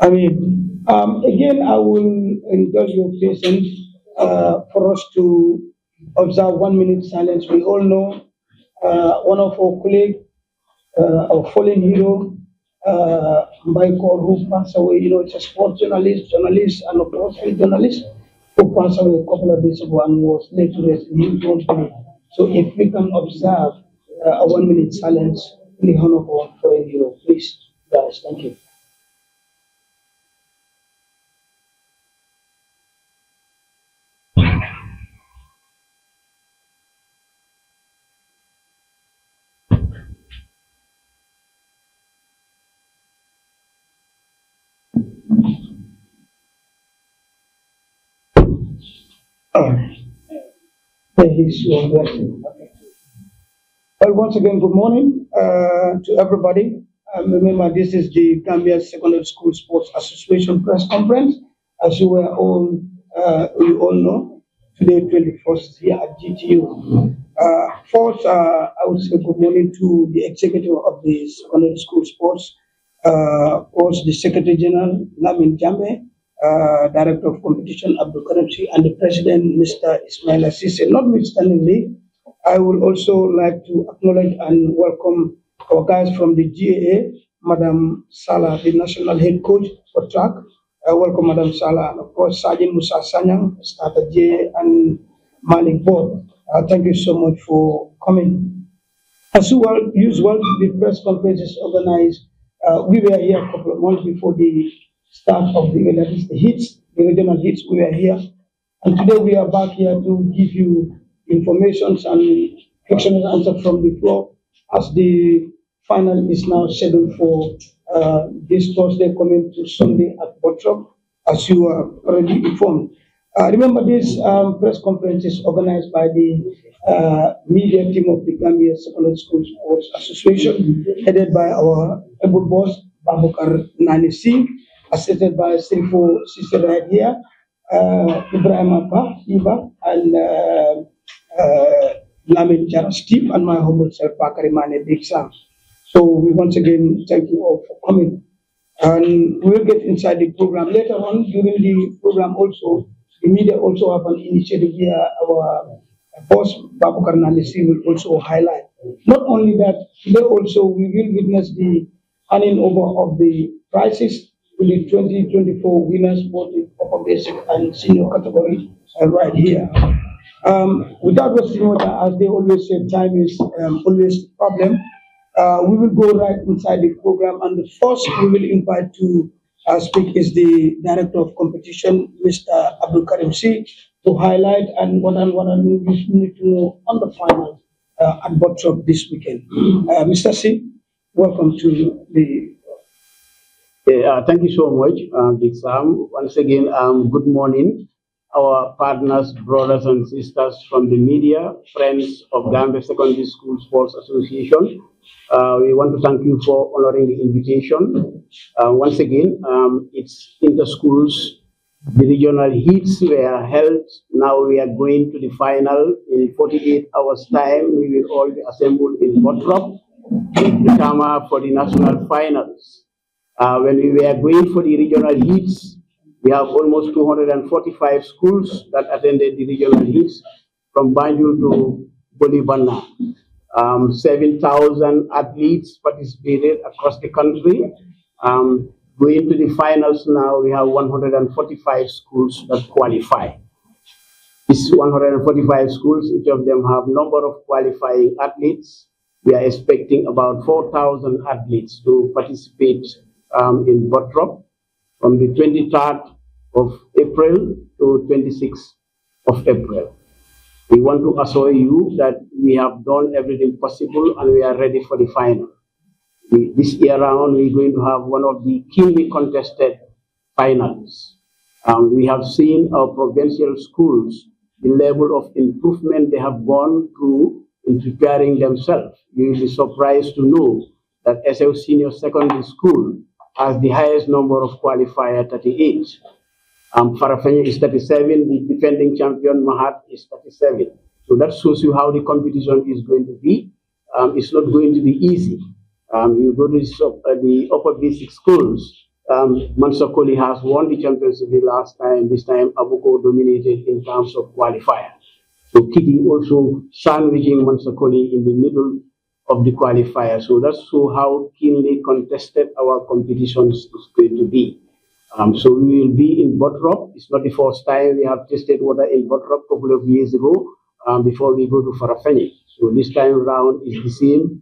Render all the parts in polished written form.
Again, I will indulge your patience for us to observe 1 minute silence. We all know one of our colleagues, our fallen hero, Michael, who passed away. It's a sports journalist, and of course, a journalist who passed away a couple of days ago and was laid to rest in his own body. So, if we can observe a 1 minute silence in the honor of our fallen hero, please, guys, thank you. Thank you so much. Well, once again, good morning to everybody. Remember, this is the Gambia Secondary School Sports Association press conference. As you all know, today, 21st, here at GTU. First, I would say good morning to the executive of the Secondary School Sports, course, the Secretary General, Lamin Jambe, Director of Competition, Abdul Karimsi, and the President, Mr. Ismail Assise. Notwithstandingly, I would also like to acknowledge and welcome our guys from the GAA, Madam Salah, the National Head Coach for track. Welcome, Madam Salah, and of course, Sergeant Musa Sanyang, Starter GAA, and Malik Board. Thank you so much for coming. As usual, the press conference is organized. We were here a couple of months before the start of the regional hits. We were here, and today we are back here to give you information and questions and answers from the floor, as the final is now scheduled for this Thursday coming to Sunday at Bottrop, as you are already informed. Remember, this press conference is organized by the media team of the Gambia Secondary School Sports Association, headed by our able boss, Babukar Nani Singh, assisted by Silfo Sister right here, Ibrahim Abba, Iba, and Lamin Jara Steve, and my humble self, Pakarimane Big Sam. So we once again thank you all for coming. And we'll get inside the program later on. During the program also, the media also have an initiative here. Our boss, Babukar Nandisi, will also highlight. Not only that, today also we will witness the handing over of the prizes to the 2024 winners, both in upper basic and senior category, right here. Without wasting more time, as they always say, time is always the problem. We will go right inside the program, and the first we will invite to speak is the Director of Competition, Mr. Abdul Karim C, to highlight and what you need to know on the final at Bottrop this weekend. Mr. C, welcome to the. Thank you so much, Big Sam. Once again, good morning, our partners, brothers and sisters from the media, friends of Gambia Secondary School Sports Association. We want to thank you for honoring the invitation. Once again, it's inter-schools. The regional heats were held. Now we are going to the final. In 48 hours' time, we will all be assembled in Bottrop to come up for the national finals. When we were going for the regional heats, we have almost 245 schools that attended the regional heats from Banjul to Bolivana. 7,000 athletes participated across the country. Going to the finals now, we have 145 schools that qualify. These 145 schools, each of them have number of qualifying athletes. We are expecting about 4,000 athletes to participate in Bottrop from the 23rd of April to 26th of April. We want to assure you that we have done everything possible and we are ready for the final. This year round, we're going to have one of the keenly contested finals. We have seen our provincial schools, the level of improvement they have gone through in preparing themselves. You will be surprised to know that SF Senior Secondary School has the highest number of qualifiers, 38. Farafenni is 37, the defending champion Mahat is 37. So that shows you how the competition is going to be. It's not going to be easy. You go to the upper basic schools, Mansakoli has won the championship the last time. This time, Abuko dominated in terms of qualifier. So Kitty also sandwiching Mansakoli in the middle of the qualifier. So that's how keenly contested our competitions is going to be. So we will be in Botrop. It's not the first time we have tested water in Botrop a couple of years ago before we go to Farafenni. So this time around is the same.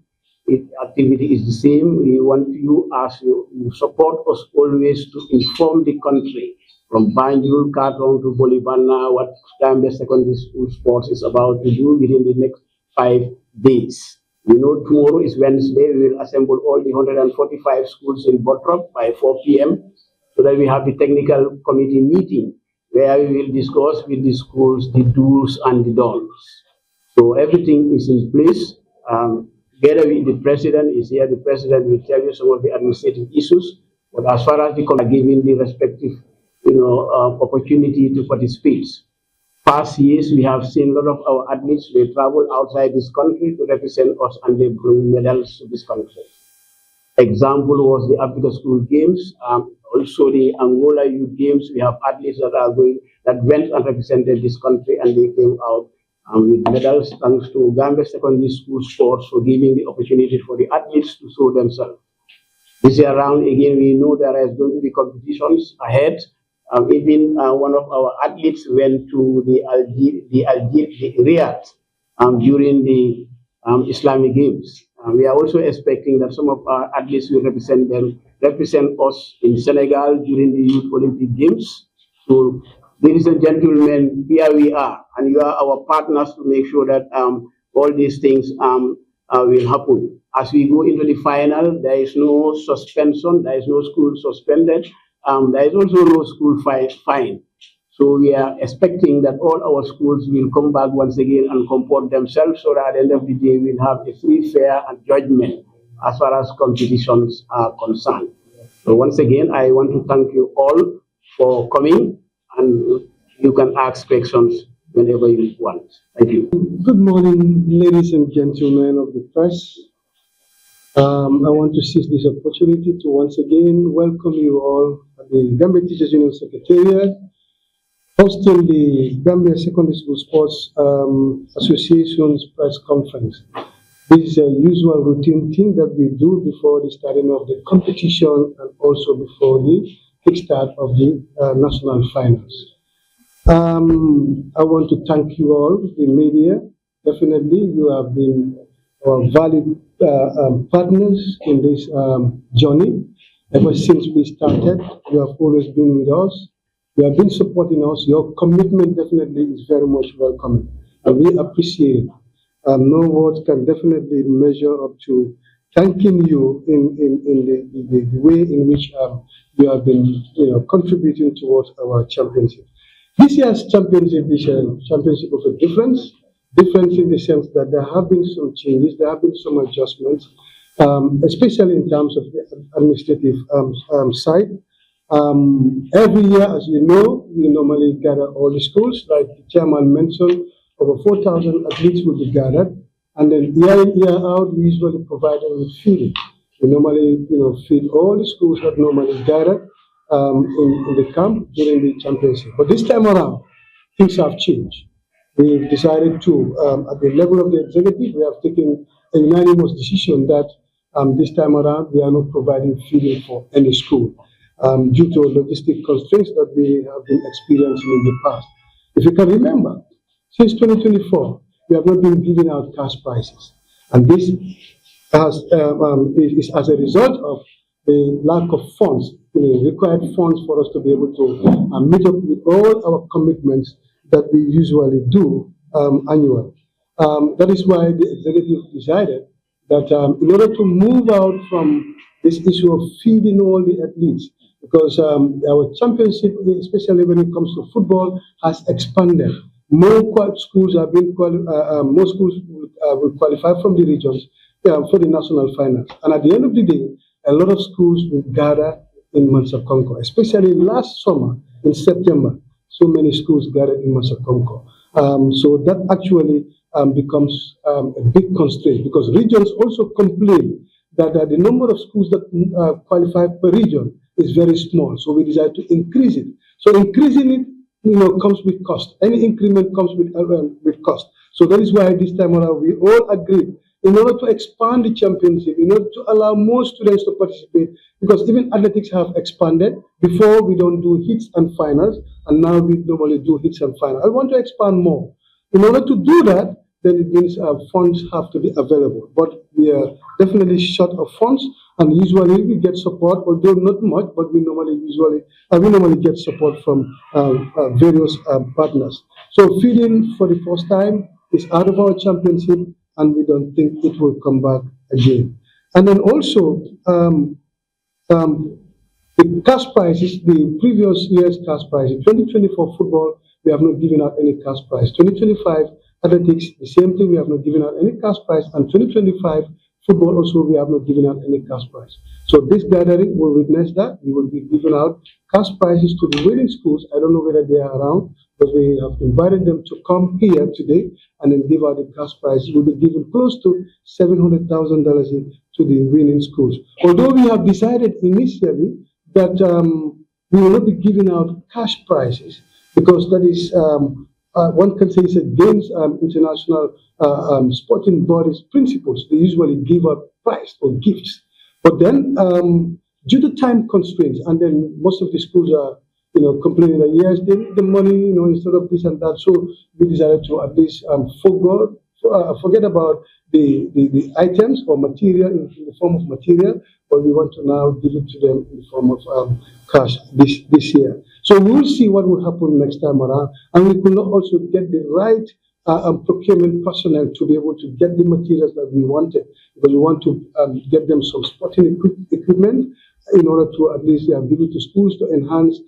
Activity is the same. We want you, as you support us always, to inform the country from Banjul, Katong to Bolivana what Gambia Secondary School Sports is about to do within the next 5 days. We know tomorrow is Wednesday. We will assemble all the 145 schools in Botrop by 4 p.m. so that we have the technical committee meeting where we will discuss with the schools the do's and the don'ts. So everything is in place. Together with the president is here. The president will tell you some of the administrative issues. But as far as the committee giving the respective, opportunity to participate. Past years, we have seen a lot of our athletes. They travel outside this country to represent us, and they bring medals to this country. Example was the Africa School Games. Also the Angola Youth Games. We have athletes that went and represented this country, and they came out with medals, thanks to Gambia Secondary School Sports for giving the opportunity for the athletes to show themselves. This year around, again, we know there is going to be competitions ahead. Even one of our athletes went to the Riyadh during the Islamic Games. We are also expecting that some of our athletes will represent us in Senegal during the Youth Olympic Games. So, ladies and gentlemen, here we are, and you are our partners to make sure that all these things will happen. As we go into the final, there is no suspension, there is no school suspended, there is also no school fine. So we are expecting that all our schools will come back once again and comport themselves, so that at the end of the day we'll have a free, fair and judgment as far as competitions are concerned. So once again, I want to thank you all for coming, and you can ask questions whenever you want. Thank you. Good morning, ladies and gentlemen of the press. I want to seize this opportunity to once again welcome you all at the Gambia Teachers Union Secretariat, hosting the Gambia Secondary School Sports Association's press conference. This is a usual routine thing that we do before the starting of the competition and also before the kickstart of the national finals. I want to thank you all, the media. Definitely, you have been our valued partners in this journey. Ever since we started, you have always been with us. You have been supporting us. Your commitment definitely is very much welcome, and we appreciate it. No words can definitely measure up to thanking you in the way in which you have been contributing towards our championship. This year's championship is a championship of a difference in the sense that there have been some changes, there have been some adjustments, especially in terms of the administrative side. Every year, as you know, we normally gather all the schools, like the chairman mentioned, over 4,000 athletes will be gathered, and then year in, year out, we usually provide them with feeding. We normally, feed all the schools that normally gather in the camp during the championship. But this time around, things have changed. We've decided to, at the level of the executive, we have taken a unanimous decision that this time around, we are not providing feeding for any school due to logistic constraints that we have been experiencing in the past. If you can remember, since 2024, we have not been giving out cash prizes. And this is as a result of the lack of funds, required funds for us to be able to meet up with all our commitments that we usually do annually. That is why the executive decided that in order to move out from this issue of feeding all the athletes, because our championship, especially when it comes to football, has expanded. More schools have been more schools will qualify from the regions for the national finals. And at the end of the day, a lot of schools will gather in Mansakonko, especially last summer in September. So many schools gathered in Mansakonko. So that actually becomes a big constraint, because regions also complain that the number of schools that qualify per region is very small. So we decided to increase it. So increasing it, comes with cost. Any increment comes with cost. So that is why this time around we all agreed, in order to expand the championship, in order to allow more students to participate, because even athletics have expanded. Before, we don't do hits and finals, and now we normally do hits and finals. I want to expand more. In order to do that, then it means funds have to be available. But we are definitely short of funds, and usually we get support, although not much, but we normally get support from various partners. So feeding for the first time is out of our championship, and we don't think it will come back again. And then also, the cash prices, the previous year's cash prices, 2024 football, we have not given out any cash prize. 2025 athletics, the same thing, we have not given out any cash prize. And 2025 football also, we have not given out any cash prize. So this gathering will witness that. We will be giving out cash prizes to the winning schools. I don't know whether they are around, but we have invited them to come here today and then give out the cash prizes. We'll be giving close to $700,000 to the winning schools. Although we have decided initially that we will not be giving out cash prizes, because that is, one can say, it's against international sporting bodies' principles. They usually give out prize or gifts. But then, due to time constraints, and then most of the schools are, complaining that yes, they need the money, instead of this and that. So we decided to at least forget about the items or material in the form of material, but we want to now give it to them in the form of cash this year. So we will see what will happen next time around, and we could not also get the right procurement personnel to be able to get the materials that we wanted, because we want to get them some sporting equipment in order to at least give it to schools to enhance,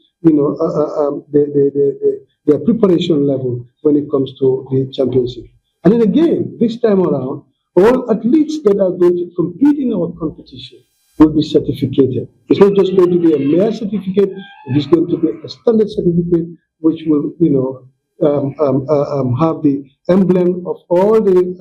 their preparation level when it comes to the championship. And then again, this time around, all athletes that are going to compete in our competition will be certificated. It's not just going to be a mere certificate, it is going to be a standard certificate which will, have the emblem of all the,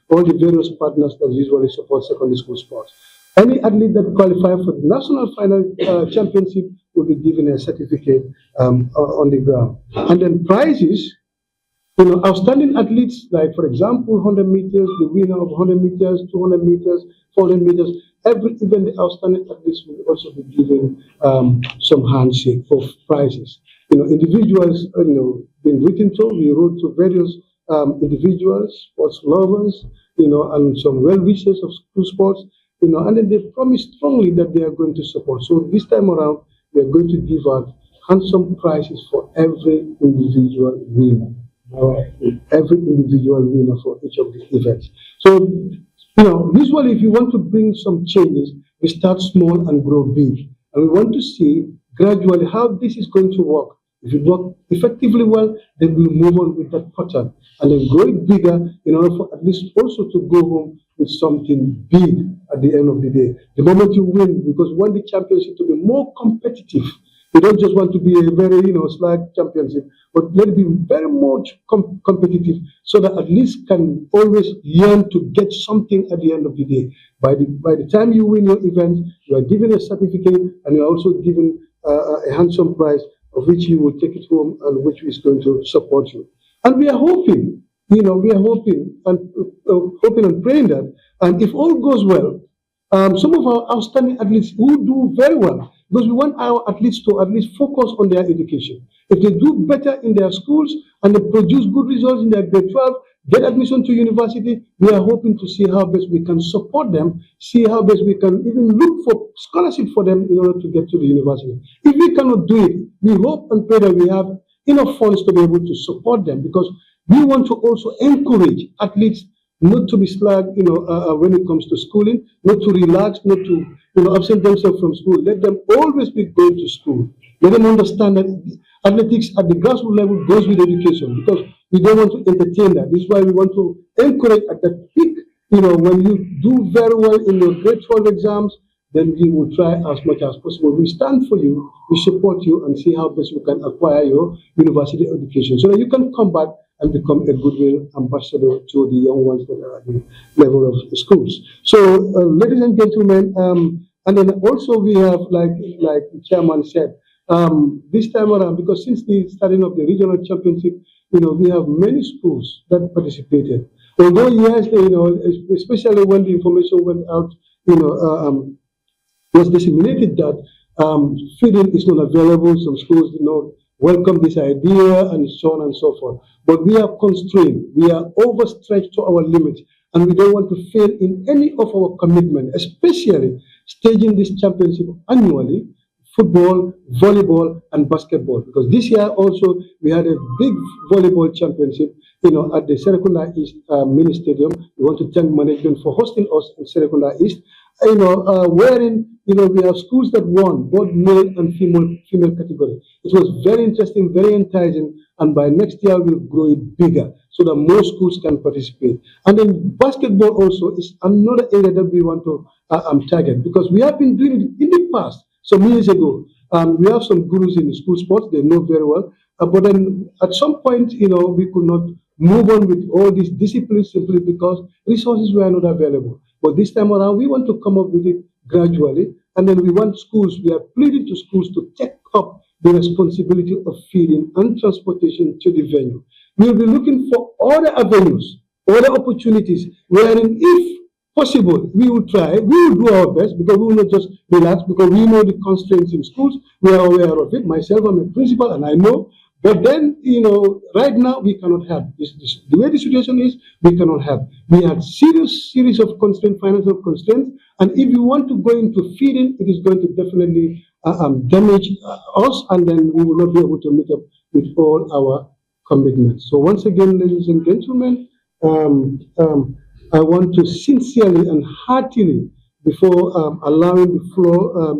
all the various partners that usually support secondary school sports. Any athlete that qualifies for the national final championship will be given a certificate on the ground. And then prizes, outstanding athletes, like for example, 100 meters, the winner of 100 meters, 200 meters, 400 meters, even the outstanding athletes will also be given some handshake of prizes. Individuals, been written to, we wrote to various individuals, sports lovers, and some well-wishers of school sports, and then they promised strongly that they are going to support. So this time around, we are going to give out handsome prizes for every individual winner. Every individual winner for each of the events. So, usually if you want to bring some changes, we start small and grow big. And we want to see gradually how this is going to work. If it works effectively well, then we'll move on with that pattern and then grow it bigger in order for at least also to go home with something big at the end of the day. The moment you win, because we want the championship to be more competitive. We don't just want to be a very, slight championship, but let it be very much competitive, so that at least can always yearn to get something at the end of the day. By the time you win your event, you are given a certificate, and you are also given a handsome prize, of which you will take it home and which is going to support you. And we are hoping, hoping and praying that, and if all goes well, some of our outstanding athletes will do very well, because we want our athletes to at least focus on their education. If they do better in their schools and they produce good results in their grade 12, get admission to university, we are hoping to see how best we can support them, see how best we can even look for scholarship for them in order to get to the university. If we cannot do it, we hope and pray that we have enough funds to be able to support them, because we want to also encourage athletes not to be slack, when it comes to schooling, not to relax, not to, absent themselves from school. Let them always be going to school. Let them understand that athletics at the grassroots level goes with education, because we don't want to entertain that. This is why we want to encourage at that peak, when you do very well in your grade 12 exams, then we will try as much as possible. We stand for you, we support you, and see how best we can acquire your university education, so that you can come back and become a goodwill ambassador to the young ones that are at the level of the schools. So, ladies and gentlemen, And then also we have, like the chairman said, this time around, because since the starting of the regional championship, we have many schools that participated. Although yes, especially when the information went out, was disseminated that feeding is not available. Some schools did not welcome this idea and so on and so forth. But we are constrained. We are overstretched to our limits. And we don't want to fail in any of our commitment, especially staging this championship annually, football, volleyball, and basketball. Because this year also we had a big volleyball championship, at the Serekunda East mini stadium. We want to thank management for hosting us in Serekunda East. Wherein we have schools that won both male and female category. It was very interesting, very enticing, and by next year we'll grow it bigger so that more schools can participate. And then basketball also is another area that we want to target, because we have been doing it in the past, some years ago. We have some gurus in the school sports; they know very well. But then at some point, we could not move on with all these disciplines simply because resources were not available. But this time around, we want to come up with it gradually. And then we want schools, we are pleading to schools to take up the responsibility of feeding and transportation to the venue. We will be looking for other avenues, other opportunities, wherein if possible, we will try, we will do our best, because we will not just relax, because we know the constraints in schools, we are aware of it. Myself, I'm a principal, and I know. But then, right now we cannot help. The way the situation is, we cannot help. We have series of constraints, financial constraints, and if you want to go into feeding, it is going to definitely damage us, and then we will not be able to meet up with all our commitments. So once again, ladies and gentlemen, I want to sincerely and heartily, before allowing the floor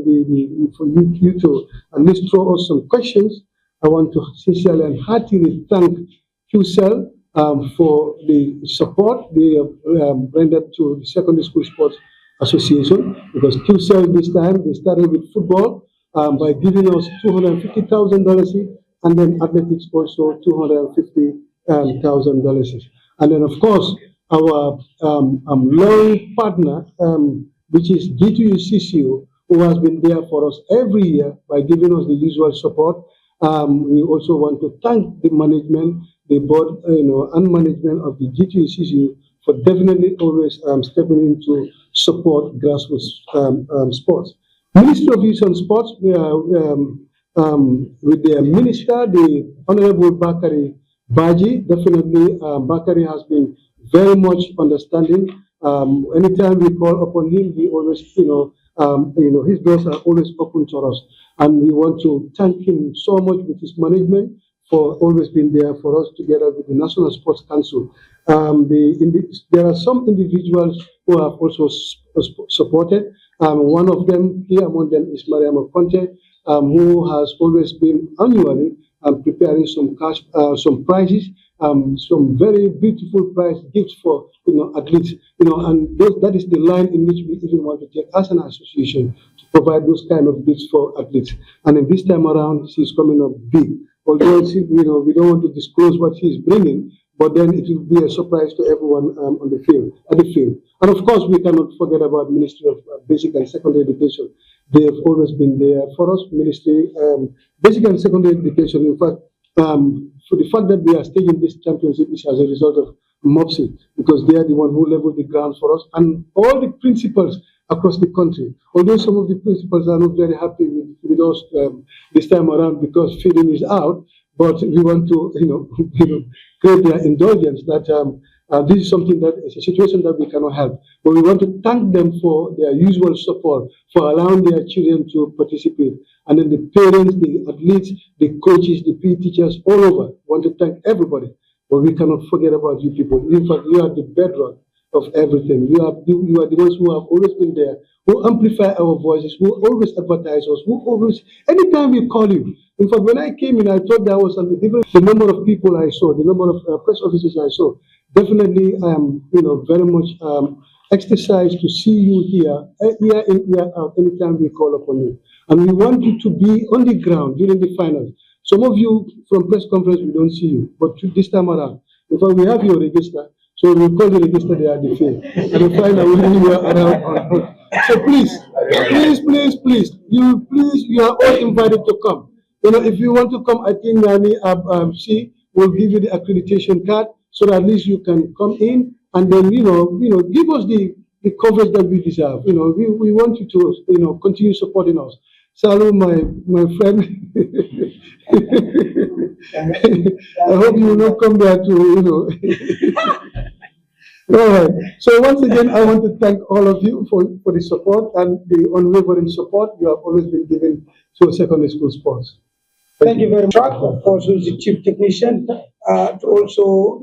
for you to at least throw us some questions, I want to sincerely and heartily thank QCell for the support they rendered to the Secondary School Sports Association, because QCell this time, they started with football by giving us $250,000, and then athletics also $250,000. And then of course, our loyal partner, which is G2UCCU, who has been there for us every year by giving us the usual support. We also want to thank the management, the board, and management of the G2UCCU for definitely always stepping in to support grassroots sports. Ministry of Youth and Sports, with their minister, the Honorable Bakari Baji, definitely Bakari has been very much understanding. Anytime we call upon him, he always, his doors are always open to us. And we want to thank him so much with his management for always being there for us together with the National Sports Council. There are some individuals who have also supported. One of them here among them is Mariama Conte, who has always been annually preparing some cash, some prizes, some very beautiful prize gifts for athletes. And that is the line in which we even want to take as an association to provide those kind of gifts for athletes. And then this time around, she's coming up big. Although we don't want to disclose what she's bringing, but then it will be a surprise to everyone on the field, at the field. And of course, we cannot forget about Ministry of Basic and Secondary Education. They have always been there for us. Ministry, Basic and Secondary Education, in fact, for the fact that we are staging this championship is as a result of MOPSI, because they are the one who leveled the ground for us, and all the principals across the country. Although some of the principals are not very happy with us this time around because feeding is out, but we want to, create their indulgence that this is something that is a situation that we cannot help. But we want to thank them for their usual support, for allowing their children to participate. And then the parents, the athletes, the coaches, the PE teachers, all over. We want to thank everybody. But we cannot forget about you people. In fact, you are the bedrock of everything. You are the ones who have always been there, who amplify our voices, who always advertise us, who always, anytime we call you. In fact, when I came in, I thought there was something different. The number of people I saw, the number of press officers I saw, definitely I am, very much exercised to see you here, year in, year out, anytime we call upon you. And we want you to be on the ground during the finals. Some of you from press conference, we don't see you, but this time around, in fact, we have your register, so we'll call the register there at the field. And we'll find out when you are around So please, you are all invited to come. If you want to come, I think Nani, she will give you the accreditation card so that at least you can come in and then, give us the coverage that we deserve. We want you to, continue supporting us. Salu, my friend. I hope you will not come there to, All right. So once again, I want to thank all of you for the support and the unwavering support you have always been giving to secondary school sports. Thank you very much. Of course, who's the chief technician, to also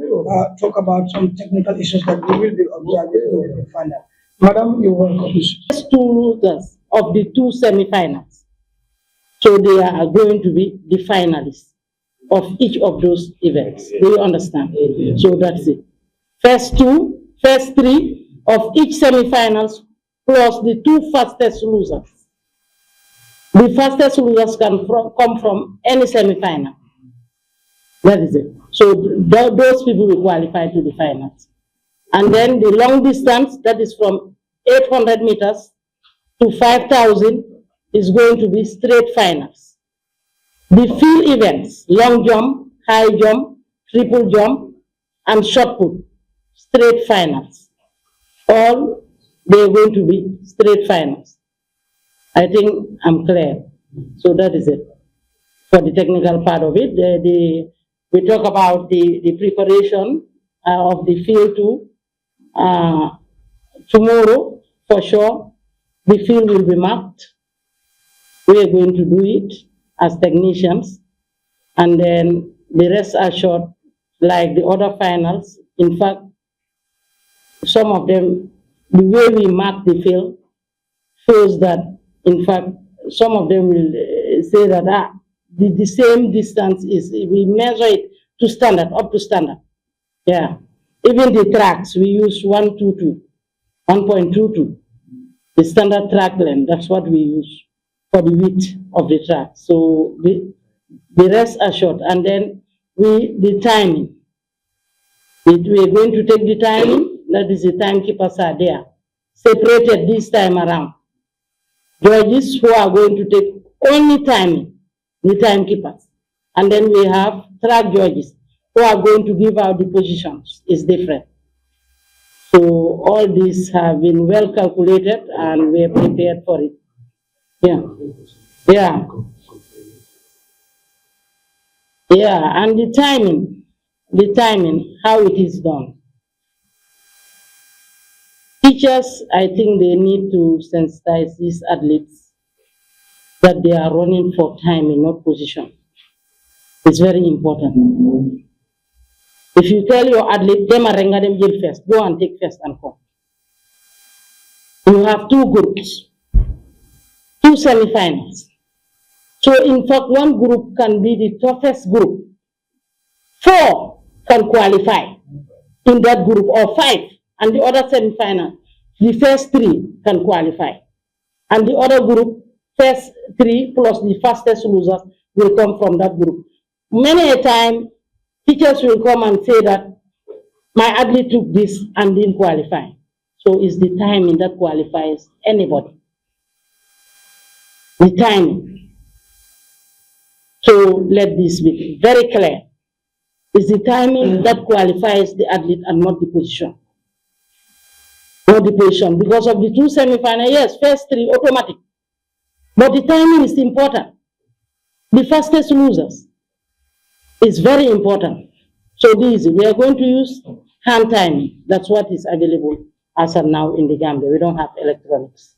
talk about some technical issues that we will be observing in the final. Madam, you're welcome. First two losers of the two semi-finals. So they are going to be the finalists of each of those events. Do you understand? So that's it. First three of each semi-finals plus the two fastest losers. The fastest losers can come from any semi-final. That is it. So those people will qualify to the finals. And then the long distance, that is from 800 meters to 5,000, is going to be straight finals. The field events, long jump, high jump, triple jump, and shot put, straight finals. All they are going to be straight finals. I think I'm clear. So that is it. For the technical part of it, we talk about the preparation of the field too. Tomorrow, for sure, the field will be marked. We are going to do it as technicians, and then the rest are short, like the other finals. In fact, some of them, the way we mark the field shows that, in fact, some of them will say that the same distance is, we measure it to standard, up to standard. Yeah. Even the tracks, we use 1.22. The standard track length, that's what we use for the width of the track. So the rest are short. And then the timing. We are going to take the timing, that is the timekeepers are there, separated this time around. Judges who are going to take only timing, the timekeepers. And then we have track judges who are going to give out the positions. It's different. So all these have been well calculated and we are prepared for it. Yeah. Yeah. Yeah, and the timing, how it is done. Teachers, I think they need to sensitize these athletes that they are running for timing, not position. It's very important. If you tell your athlete, them first, go and take first and come. You have two groups, two semi-finals. So in fact, one group can be the toughest group. 4 can qualify in that group, or 5, and the other semi-final, the first 3 can qualify. And the other group, first 3 plus the fastest losers will come from that group. Many a time, teachers will come and say that my athlete took this and didn't qualify. So it's the timing that qualifies anybody. The timing. So let this be very clear. It's the timing that qualifies the athlete and not the position. Not the position. Because of the 2 semi-finals, yes, first 3 automatic. But the timing is important. The fastest losers is very important. So we are going to use hand timing. That's what is available as of now in the Gambia. We don't have electronics.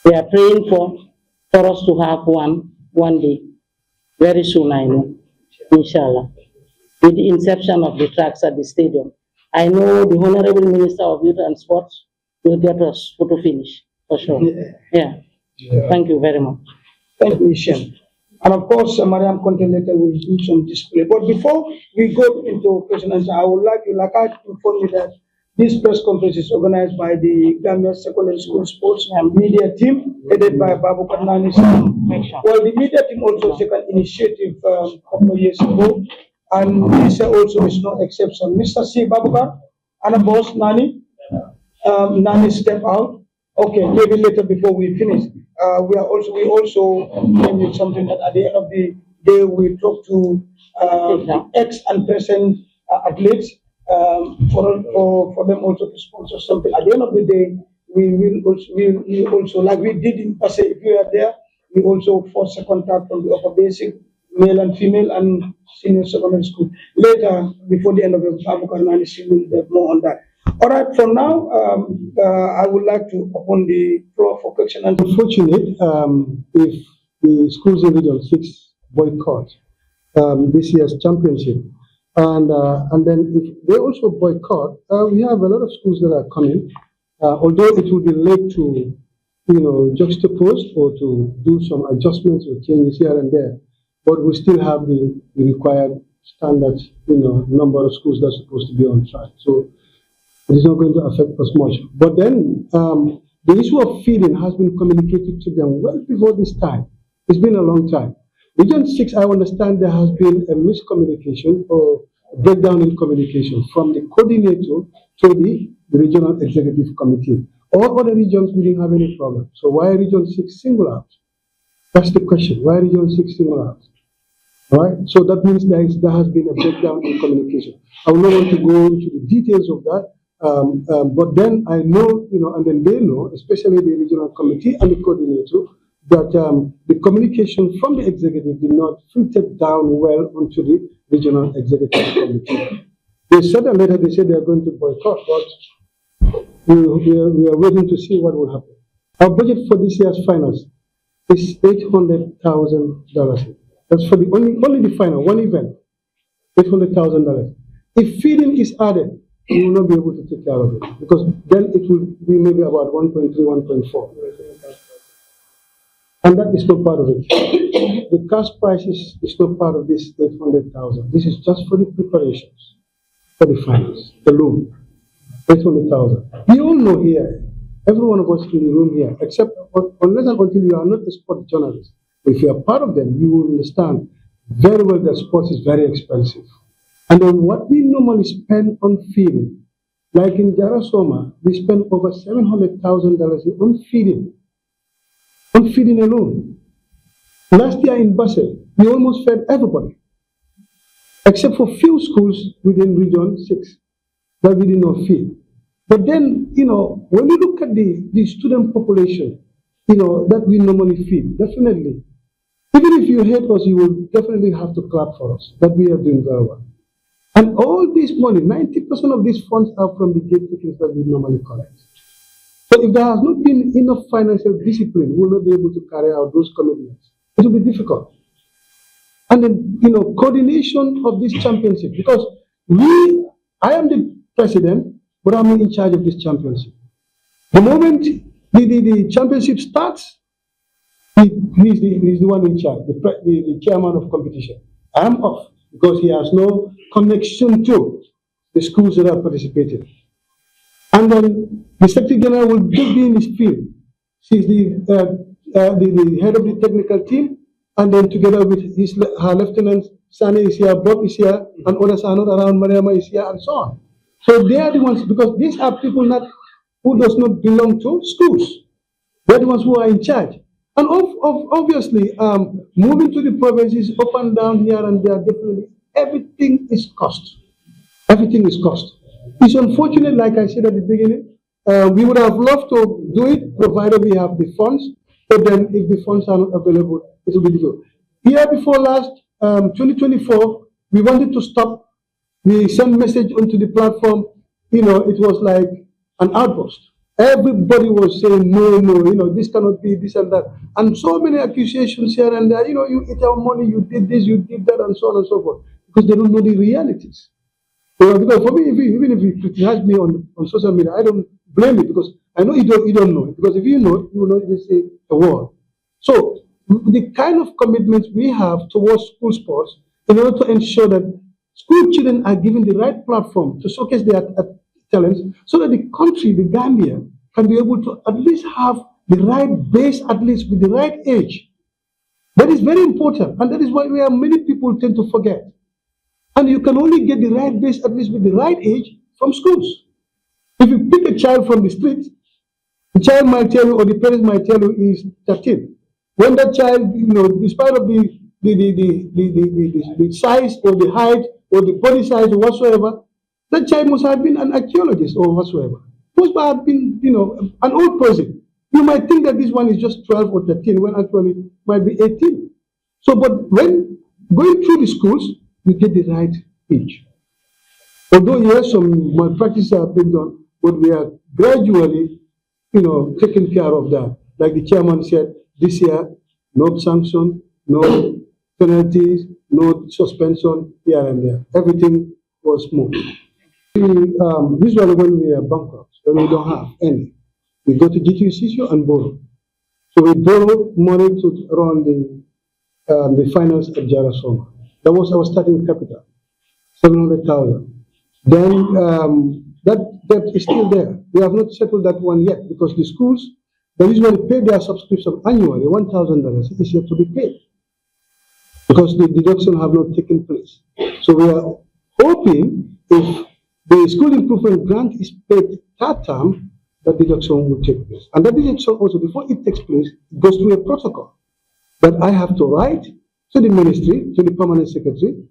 We are praying for us to have one day. Very soon, I know, inshallah. With the inception of the tracks at the stadium, I know the Honorable Minister of Youth and Sports will get us photo finish, for sure. Yeah. Thank you very much. Thank you, Ishan. And of course, Mariam Conte later will do some display. But before we go into question and answer, I would like I inform you that this press conference is organized by the Gambia Secondary School Sports and Media Team, headed by Babu Karnani. Well, the media team also took an initiative a couple of years ago, and this also is no exception. Mr. C. Babukar and a boss, Nani, Nani step out. Okay, maybe later before we finish. We also mentioned something that at the end of the day we talk to ex and present athletes for them also to sponsor something. At the end of the day, we also like we did in Pasay, if you are there, we also force a contact from the upper basic, male and female, and senior secondary school. Later, before the end of the Babu Karnani, we will have more on that. All right, from now, I would like to open the floor for question and Unfortunate if the schools in Region 6 boycott this year's championship, and then if they also boycott, we have a lot of schools that are coming. Although it will be late to, juxtapose or to do some adjustments or changes here and there, but we still have the required standards, number of schools that's supposed to be on track. So it is not going to affect us much. But then the issue of feeding has been communicated to them well before this time. It's been a long time. Region 6, I understand there has been a miscommunication or breakdown in communication from the coordinator to the regional executive committee. All other regions, we didn't have any problem. So why Region 6 single out? That's the question. Why Region 6 single out? All right? So that means there has been a breakdown in communication. I will not want to go into the details of that. But then I know, and then they know, especially the regional committee and the coordinator, that the communication from the executive did not filter down well onto the regional executive committee. They said a letter, they said they are going to boycott, but we are waiting to see what will happen. Our budget for this year's finals is $800,000. That's for the only the final, one event, $800,000. If feeding is added, we will not be able to take care of it, because then it will be maybe about 1.3, 1.4. And that is not part of it. The cash prices is not part of this 800,000. This is just for the preparations for the finals, the loan, 800,000. We all know here, every one of us in the room here, except unless and until you are not a sport journalist, if you are part of them, you will understand very well that sports is very expensive. And then what we normally spend on feeding, like in Jarasoma, we spend over $700,000 on feeding. On feeding alone. Last year in Basel, we almost fed everybody, except for few schools within Region 6 that we did not feed. But then, when you look at the student population, that we normally feed, definitely, even if you hate us, you will definitely have to clap for us, that we are doing very well. And all this money, 90% of these funds are from the gate tickets that we normally collect. So if there has not been enough financial discipline, we will not be able to carry out those commitments. It will be difficult. And then, coordination of this championship, because I am the president, but I'm in charge of this championship. The moment the championship starts, he's the one in charge, the chairman of competition. I am off because he has no connection to the schools that are participating. And then the Secretary General will just be in his field. She's the head of the technical team, and then together with her lieutenants, Sani is here, Bob is here, and others are not around, Mariama is here, and so on. So they are the ones, because these are people who does not belong to schools. They're the ones who are in charge. And obviously, moving to the provinces, up and down here and there, definitely, everything is cost. Everything is cost. It's unfortunate, like I said at the beginning, we would have loved to do it, provided we have the funds, but then if the funds are not available, it will be difficult. Year before last, 2024, we wanted to stop. We sent message onto the platform, it was like an outburst. Everybody was saying, no, this cannot be, this and that. And so many accusations here and there, you eat our money, you did this, you did that, and so on and so forth, because they don't know the realities. Because for me, even if you criticize me on social media, I don't blame you, because I know you don't know it. Because if you know it, you will not even say a word. So the kind of commitments we have towards school sports, in order to ensure that school children are given the right platform to showcase their talents, so that the country, the Gambia, can be able to at least have the right base, at least with the right age. That is very important, and that is why many people tend to forget. And you can only get the right base, at least with the right age, from schools. If you pick a child from the street, The child might tell you, or the parents might tell you, is 13. When that child, despite of the size or the height or the body size or whatsoever, that child must have been an archaeologist or whatsoever. Must have been, an old person. You might think that this one is just 12 or 13 when actually it might be 18. So, but when going through the schools, you get the right age. Although yes, some malpractices are being done, but we are gradually, taking care of that. Like the chairman said, this year, no sanction, no penalties, no suspension here and there. Everything was smooth. Usually when we are bankrupt, when we don't have any, we go to GSSA and borrow. So we borrow money to run the finance at GSSA. That was our starting capital, 700,000. Then that debt is still there. We have not settled that one yet because the schools, they usually pay their subscription annually, $1,000 is yet to be paid because the deduction have not taken place. So we are hoping if the school improvement grant is paid that term, that deduction will take place. And that deduction also, before it takes place, it goes through a protocol that I have to write to the ministry, to the permanent secretary,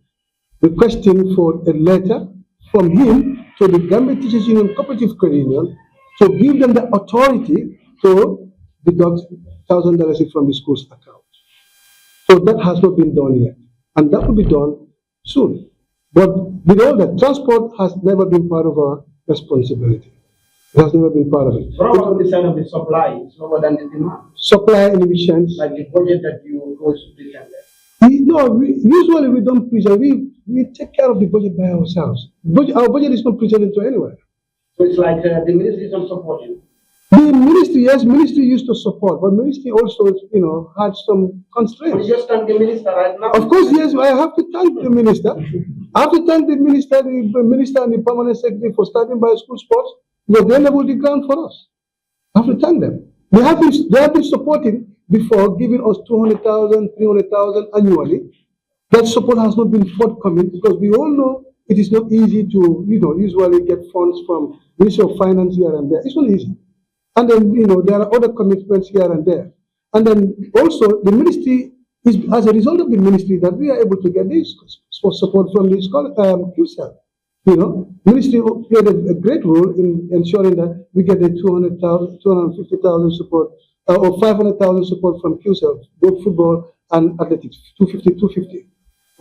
requesting for a letter from him to the Gambia Teachers Union Cooperative Credit Union to give them the authority to deduct $1,000 from the school's account. So that has not been done yet, and that will be done soon. But with all that, transport has never been part of our responsibility. It has never been part of it. What about the side of the supply? It's lower than the demand. Supply inhibitions. Like the budget that you also present there. Usually we don't present. We take care of the budget by ourselves. Our budget is not presented to anywhere. So it's like the ministry is not supporting. The ministry, yes, ministry used to support, but ministry also, had some constraints. You just thank the minister right now. Of course, yes, I have to thank the minister. I have to thank the minister and the permanent secretary for starting by school sports, because they leveled the ground for us. I have to thank them. They have been supporting before, giving us 200,000, 300,000 annually. That support has not been forthcoming because we all know it is not easy to, usually get funds from Ministry of Finance here and there. It's not easy. And then, there are other commitments here and there. And then also the ministry is, as a result of the ministry, that we are able to get this support from the QCell. Ministry played a great role in ensuring that we get the 200,000, 250,000 support, or 500,000 support from QCell, both football and athletics, 250.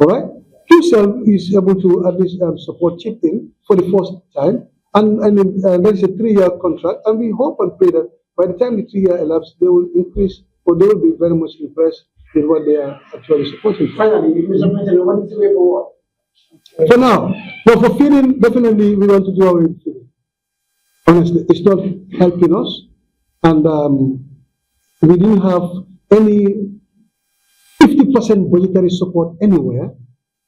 All right? QCell is able to at least support chip in for the first time. And there is a 3-year contract, and we hope and pray that by the time the 3 year elapsed, they will increase, or they will be very much impressed with what they are actually supporting. Finally, Mr. President, what is the way forward? For now, but for feeding, definitely we want to do our feeding. Honestly, it's not helping us, and we didn't have any 50% budgetary support anywhere.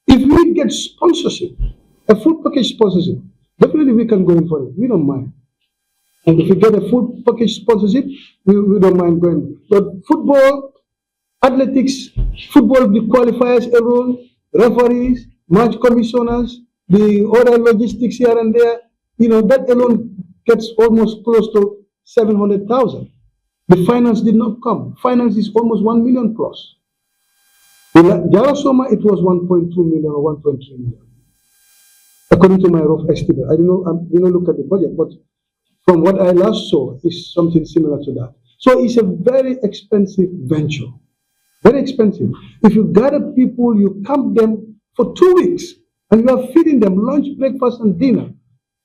If we get sponsorship, a food package sponsorship, definitely we can go in for it. We don't mind. And if we get a food package sponsorship, we don't mind going. But football, athletics, football, the qualifiers alone, referees, match commissioners, the other logistics here and there, that alone gets almost close to 700,000. The finance did not come. Finance is almost 1 million plus. In GSSA, it was 1.2 million or 1.3 million. According to my rough estimate. I didn't look at the budget, but from what I last saw, it's something similar to that. So it's a very expensive venture. Very expensive. If you gather people, you camp them for 2 weeks, and you are feeding them lunch, breakfast, and dinner.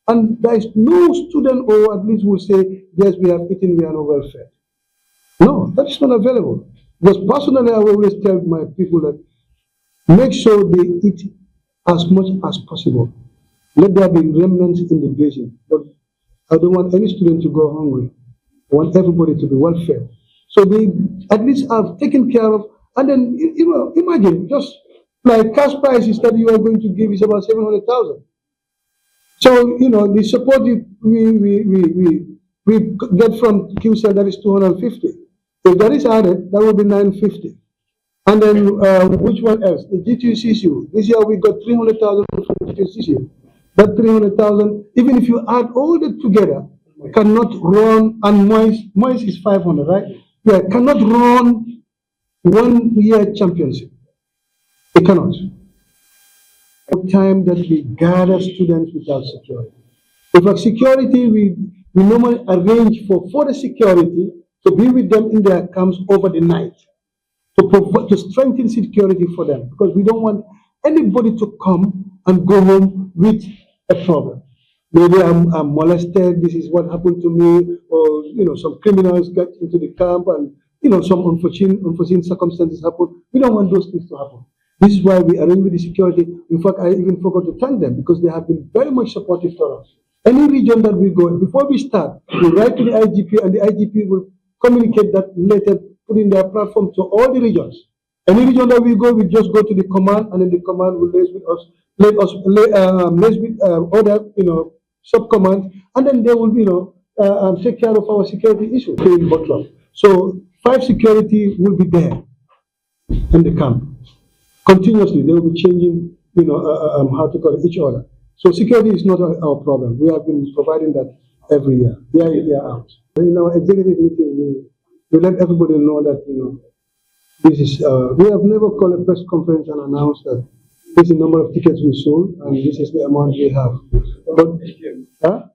And there is no student, or at least will say, yes, we have eaten, we are not well fed. No, that is not available. Because personally, I always tell my people that make sure they eat as much as possible. Let there be remnants in the basin. But I don't want any student to go hungry. I want everybody to be well fed. So they at least have taken care of, and then, imagine, just like cash prices that you are going to give is about 700,000. So, the support we get from QCell, that is 250. If that is added, that will be 950. And then, which one else? The GTCCU. This year we got 300,000 from GTCCU. That 300,000, even if you add all that together, cannot run, and Moise is 500, right? Yeah, cannot run 1 year championship. It cannot. Time that we gather students without security. If a security, we normally arrange for the security to be with them in their camps over the night, to strengthen security for them, because we don't want anybody to come and go home with a problem. Maybe I'm molested, this is what happened to me, or some criminals get into the camp and some unforeseen circumstances happen. We don't want those things to happen. This is why we arrange with the security. In fact, I even forgot to thank them because they have been very much supportive to us. Any region that we go, before we start, we write to the IGP, and the IGP will communicate that later, put in their platform to all the regions. Any region that we go, we just go to the command, and then the command will liaise with us, liaise with other, sub-commands, and then they will, take care of our security issues in Butler. So 5 security will be there in the camp. Continuously, they will be changing, how to call it, each other. So security is not our problem. We have been providing that every year, year out. In our executive meeting, we let everybody know that, this is, we have never called a press conference and announced that this is the number of tickets we sold and this is the amount we have. But,